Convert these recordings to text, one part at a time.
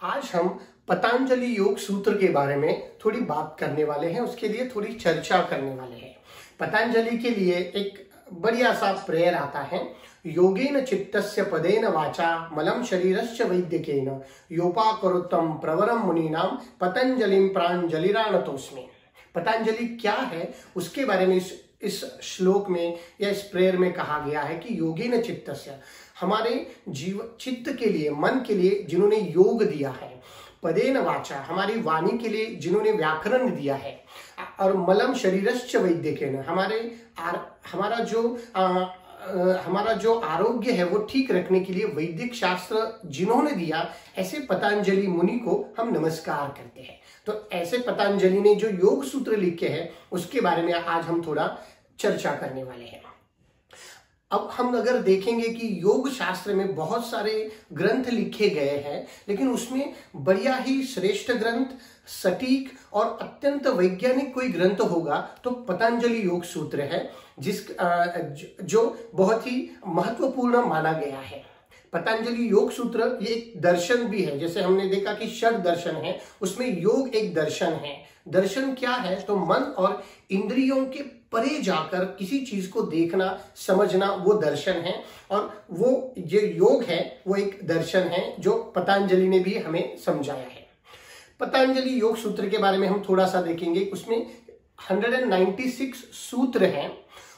आज हम पतंजलि योग सूत्र के बारे में थोड़ी बात करने वाले हैं, उसके लिए थोड़ी चर्चा करने वाले हैं। पतंजलि के लिए एक बढ़िया सा प्रेयर आता है, योगेन चित्तस्य पदेन वाचा मलम शरीरस्य वैद्यकेन योपाकरोत्तम प्रवरम मुनीनाम पतंजलिम प्रांजलिरानतोस्मि। पतंजलि क्या है उसके बारे में इस श्लोक में या इस प्रेयर में कहा गया है कि योगेन चित्तस्य, हमारे चित्त के लिए, मन के लिए जिन्होंने योग दिया है, पदेन वाचा हमारी वाणी के लिए जिन्होंने व्याकरण दिया है, और मलम शरीरस्य वैद्यकेन हमारा जो आरोग्य है वो ठीक रखने के लिए वैदिक शास्त्र जिन्होंने दिया, ऐसे पतंजलि मुनि को हम नमस्कार करते हैं। तो ऐसे पतंजलि ने जो योग सूत्र लिखे हैं उसके बारे में आज हम थोड़ा चर्चा करने वाले हैं। अब हम अगर देखेंगे कि योग शास्त्र में बहुत सारे ग्रंथ लिखे गए हैं, लेकिन उसमें बढ़िया ही श्रेष्ठ ग्रंथ, सटीक और अत्यंत वैज्ञानिक कोई ग्रंथ होगा तो पतंजलि योग सूत्र है, जो बहुत ही महत्वपूर्ण माना गया है। पतंजलि योग सूत्र ये एक दर्शन भी है। जैसे हमने देखा कि षड दर्शन है, उसमें योग एक दर्शन है। दर्शन क्या है? तो मन और इंद्रियों के परे जाकर किसी चीज को देखना, समझना, वो दर्शन है। और वो जो योग है वो एक दर्शन है जो पतंजलि ने भी हमें समझाया है। पतंजलि योग सूत्र के बारे में हम थोड़ा सा देखेंगे। उसमें 196 सूत्र हैं।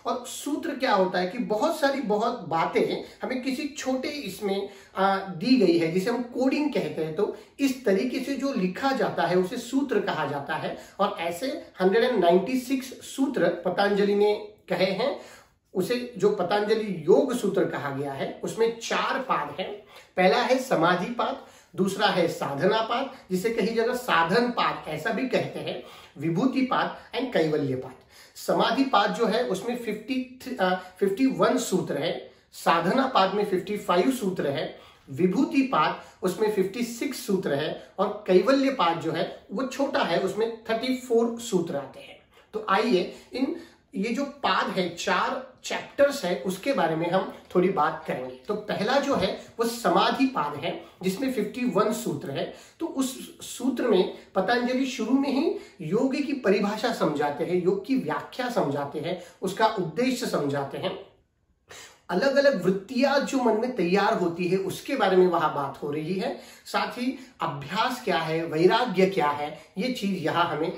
और सूत्र क्या होता है कि बहुत बातें हमें किसी छोटे इसमें दी गई है, जिसे हम कोडिंग कहते हैं। तो इस तरीके से जो लिखा जाता है उसे सूत्र कहा जाता है। और ऐसे 196 सूत्र पतंजलि ने कहे हैं। उसे जो पतंजलि योग सूत्र कहा गया है उसमें 4 पाद हैं। पहला है समाधि पाद, दूसरा है साधना पाद, जिसे कई जगह साधन पाद ऐसा भी कहते हैं, विभूति पाद एंड कैवल्य पाद। समाधि पाद जो है उसमें 51 सूत्र है, साधना पाद में 55 सूत्र है, विभूति पाद उसमें 56 सूत्र है, और कैवल्य पाद जो है वो छोटा है, उसमें 34 सूत्र आते हैं। तो आइए ये जो पाद है, 4 चैप्टर्स है, उसके बारे में हम थोड़ी बात करेंगे। तो पहला जो है वो समाधि पाद है, जिसमें 51 सूत्र है। तो उस सूत्र में पतंजलि शुरू में ही योग की परिभाषा समझाते हैं, योग की व्याख्या समझाते हैं, उसका उद्देश्य समझाते हैं। अलग अलग वृत्तियां जो मन में तैयार होती है उसके बारे में वहां बात हो रही है। साथ ही अभ्यास क्या है, वैराग्य क्या है, ये चीज यहां हमें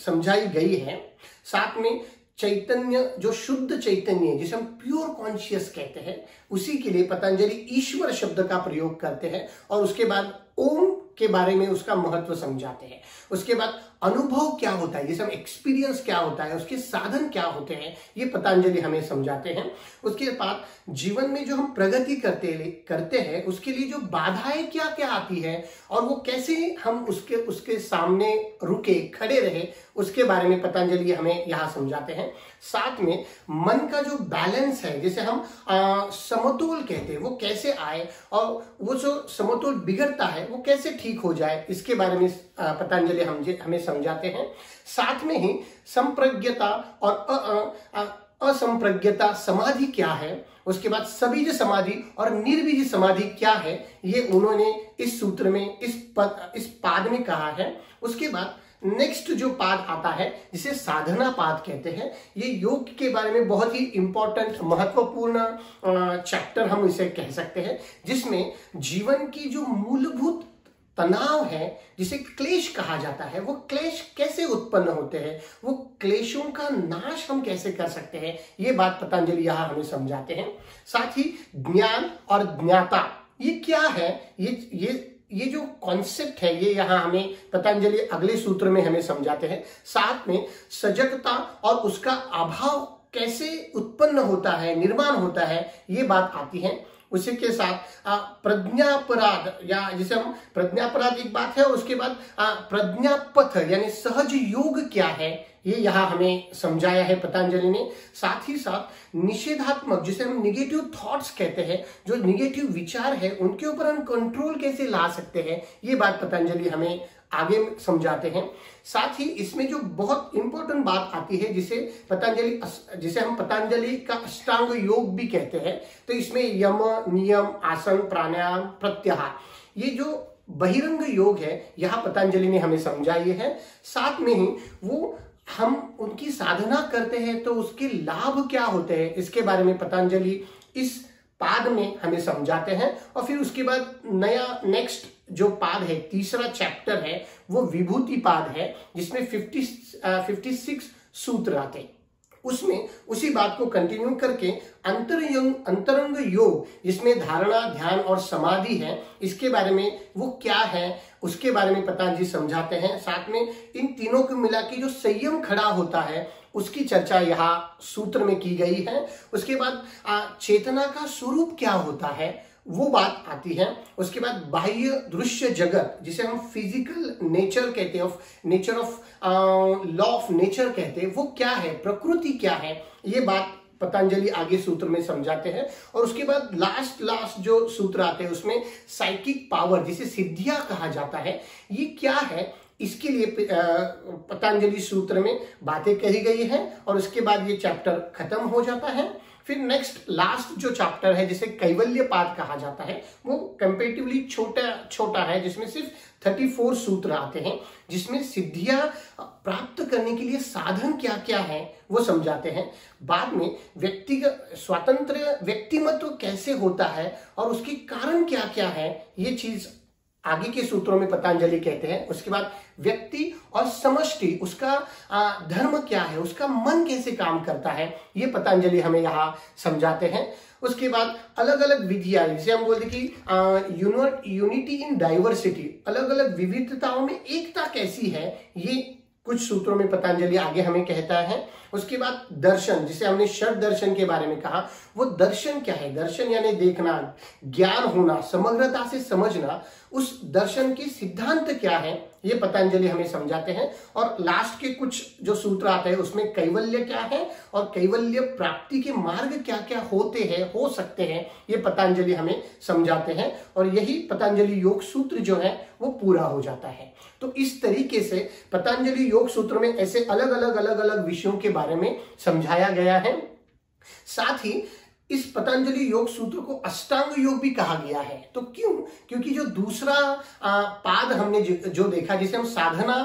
समझाई गई है। साथ में चैतन्य, जो शुद्ध चैतन्य जिसे हम प्योर कॉन्शियस कहते हैं, उसी के लिए पतंजलि ईश्वर शब्द का प्रयोग करते हैं। और उसके बाद ओम के बारे में उसका महत्व समझाते हैं। उसके बाद अनुभव क्या होता है, जिसे हम एक्सपीरियंस क्या होता है, उसके साधन क्या होते हैं, ये पतंजलि हमें समझाते हैं। उसके बाद जीवन में जो हम प्रगति करते हैं उसके लिए जो बाधाएं क्या क्या आती है और वो कैसे हम उसके सामने रुके, खड़े रहे, उसके बारे में पतंजलि हमें यहाँ समझाते हैं। साथ में मन का जो बैलेंस है, जिसे हम समतोल कहते हैं, वो कैसे आए, और वो जो समतोल बिगड़ता है वो कैसे ठीक हो जाए, इसके बारे में पतंजलि हमें समझाते हैं। साथ में ही संप्रज्ञता और असंप्रज्ञता समाधि क्या है, उसके बाद सबीज समाधि और निर्बीज समाधि क्या है, ये उन्होंने इस सूत्र में, इस पाद में कहा है। उसके बाद नेक्स्ट जो पाद आता है जिसे साधना पाद कहते हैं, ये योग के बारे में बहुत ही इंपॉर्टेंट, महत्वपूर्ण चैप्टर हम इसे कह सकते हैं, जिसमें जीवन की जो मूलभूत तनाव है, जिसे क्लेश कहा जाता है, वो क्लेश कैसे उत्पन्न होते हैं, वो क्लेशों का नाश हम कैसे कर सकते हैं, ये बात पतंजलि यहाँ हमें समझाते हैं। साथ ही ज्ञान और ज्ञाता ये क्या है, ये जो कॉन्सेप्ट है, ये यहाँ हमें पतंजलि अगले सूत्र में हमें समझाते हैं। साथ में सजगता और उसका अभाव कैसे उत्पन्न होता है, निर्माण होता है, ये बात आती है। उसी के साथ प्रज्ञापराध, या जिसे हम प्रज्ञापराध एक बात है, उसके बाद प्रज्ञापथ यानी सहज योग क्या है, ये यहाँ हमें समझाया है पतंजलि ने। साथ ही साथ निषेधात्मक, जिसे हम निगेटिव थॉट्स कहते हैं, जो निगेटिव विचार है उनके ऊपर हम कंट्रोल कैसे ला सकते हैं, ये बात पतंजलि हमें आगे समझाते हैं। साथ ही इसमें जो बहुत इंपॉर्टेंट बात आती है, जिसे हम पतंजलि का अष्टांग योग भी कहते हैं। तो इसमें यम, नियम, आसन, प्राणायाम, प्रत्याहार, ये जो बहिरंग योग है, यहाँ पतंजलि ने हमें समझाई है। साथ में ही वो हम उनकी साधना करते हैं तो उसके लाभ क्या होते हैं, इसके बारे में पतंजलि इस पाद में हमें समझाते हैं। और फिर उसके बाद नया नेक्स्ट जो पाद है, तीसरा चैप्टर है, वो विभूति पाद है, जिसमें 56 सूत्र आते हैं। उसमें उसी बात को कंटिन्यू करके अंतरंग योग, जिसमें धारणा, ध्यान और समाधि है, इसके बारे में वो क्या है उसके बारे में पतंजलि समझाते हैं। साथ में इन तीनों को मिला के जो संयम खड़ा होता है उसकी चर्चा यहाँ सूत्र में की गई है। उसके बाद चेतना का स्वरूप क्या होता है वो बात आती है। उसके बाद बाह्य दृश्य जगत, जिसे हम फिजिकल नेचर कहते हैं, nature of law of nature कहते हैं, वो क्या है, प्रकृति क्या है, ये बात पतंजलि आगे सूत्र में समझाते हैं। और उसके बाद लास्ट जो सूत्र आते हैं उसमें साइकिक पावर, जिसे सिद्धियां कहा जाता है, ये क्या है, इसके लिए पतंजलि सूत्र में बातें कही गई है। और उसके बाद ये चैप्टर खत्म हो जाता है। फिर नेक्स्ट लास्ट जो चैप्टर है, जिसे कैवल्य पाद कहा जाता है, वो कंपेरेटिवली छोटा है, जिसमें सिर्फ 34 सूत्र आते हैं, जिसमें सिद्धियां प्राप्त करने के लिए साधन क्या क्या है वो समझाते हैं। बाद में व्यक्तिगत स्वतंत्र व्यक्तिमत्व कैसे होता है और उसके कारण क्या क्या है, ये चीज आगे के सूत्रों में पतंजलि कहते हैं। उसके बाद व्यक्ति और समष्टि, उसका धर्म क्या है, उसका मन कैसे काम करता है, ये पतंजलि हमें यहाँ समझाते हैं। उसके बाद अलग अलग विधियां, जिसे हम बोलते कि यूनिटी इन डाइवर्सिटी, अलग अलग विविधताओं में एकता कैसी है, ये कुछ सूत्रों में पतंजलि आगे हमें कहता है। उसके बाद दर्शन, जिसे हमने षड दर्शन के बारे में कहा, वो दर्शन क्या है, दर्शन यानी देखना, ज्ञान होना, समग्रता से समझना, उस दर्शन के सिद्धांत क्या है, ये पतंजलि हमें समझाते हैं। और लास्ट के कुछ जो सूत्र आते हैं उसमें कैवल्य क्या है और कैवल्य प्राप्ति के मार्ग क्या क्या होते हैं, हो सकते हैं, ये पतंजलि हमें समझाते हैं। और यही पतंजलि योग सूत्र जो है वो पूरा हो जाता है। तो इस तरीके से पतंजलि योग सूत्र में ऐसे अलग अलग विषयों के बारे में समझाया गया है। साथ ही इस पतंजलि योग सूत्र को अष्टांग योग भी कहा गया है। तो क्यों? क्योंकि जो दूसरा पाद हमने जो देखा, जिसे हम साधना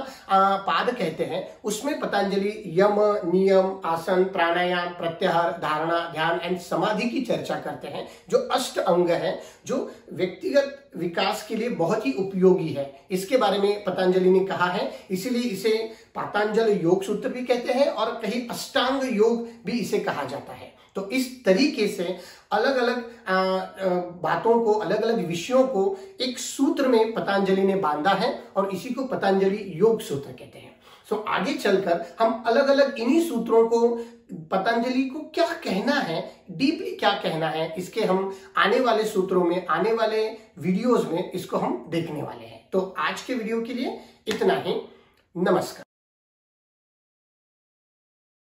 पाद कहते हैं, उसमें पतंजलि यम, नियम, आसन, प्राणायाम, प्रत्याहार, धारणा, ध्यान एंड समाधि की चर्चा करते हैं, जो अष्ट अंग है, जो व्यक्तिगत विकास के लिए बहुत ही उपयोगी है। इसके बारे में पतंजलि ने कहा है, इसीलिए इसे पतंजलि योग सूत्र भी कहते हैं और कहीं अष्टांग योग भी इसे कहा जाता है। तो इस तरीके से अलग अलग बातों को, अलग अलग विषयों को एक सूत्र में पतंजलि ने बांधा है और इसी को पतंजलि योग सूत्र कहते हैं। सो आगे चलकर हम अलग अलग इन्हीं सूत्रों को, पतंजलि को क्या कहना है, डीपली क्या कहना है, इसके हम आने वाले सूत्रों में, आने वाले वीडियोस में इसको हम देखने वाले हैं। तो आज के वीडियो के लिए इतना ही। नमस्कार।